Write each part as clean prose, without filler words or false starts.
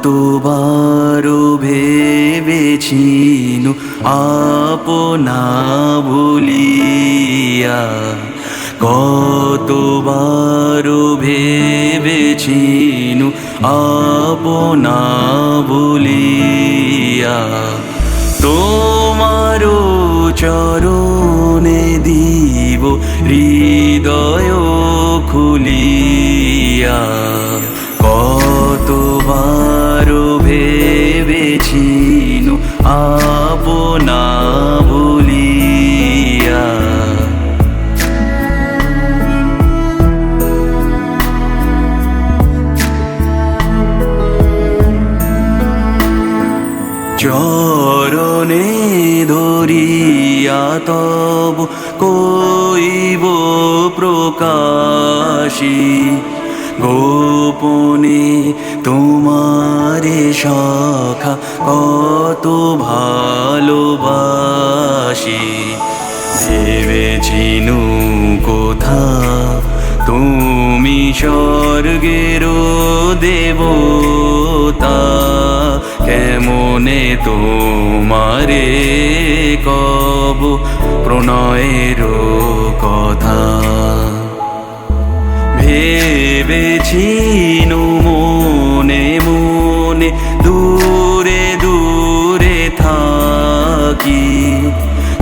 কতবার ভেবেছিনু আপনা ভুলিয়া, কতবার ভেবেছিনু আপনা ভুলিয়া। তোমারো চরণে দিব হৃদয় খুলিয়া, কতবার ভেবেছিনু আপনা ভুলিয়া। চরণে ধরিয়া তব কইব প্রকাশী, গোপনে তোমারে সখা কত ভালোবাসি। ভেবেছিনু কোথা তুমি স্বর্গের দেবতা, কেমনে তোমারে কব প্রণয়ের কথা। ভেবেছিনু মনে মনে দূরে দূরে থাকি,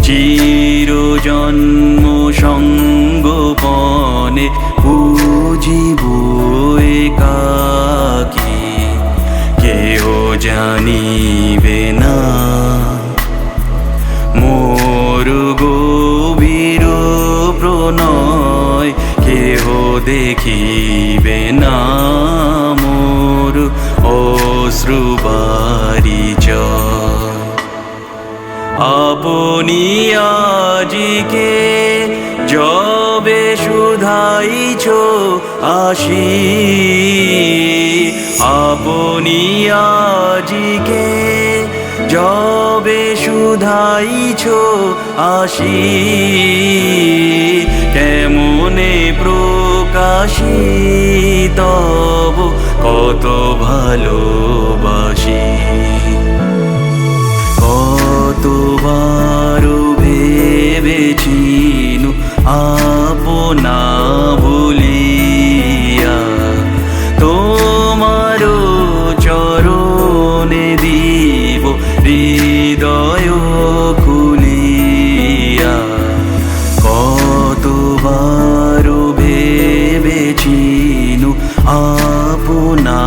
চিরজন্ম সঙ্গোপনে বুঝিব একাকী। কেহ জানিবে না মোর গভীর প্রণয়, কেহ দেখিবে না মোর অশ্রুবারিচয়। আপনি আজিকে যবে শুধাইছ আসি, আপনি আজিকে যবে শুধাইছ আসি, কেমনে প্রকাশী তব কত ভালোবাসি। কতবার ভেবেছিনু আপনা ভুলিয়া, তোমারো চরণে দিব হৃদয় খুলিয়া, কতবার ভেবেছিনু আপনা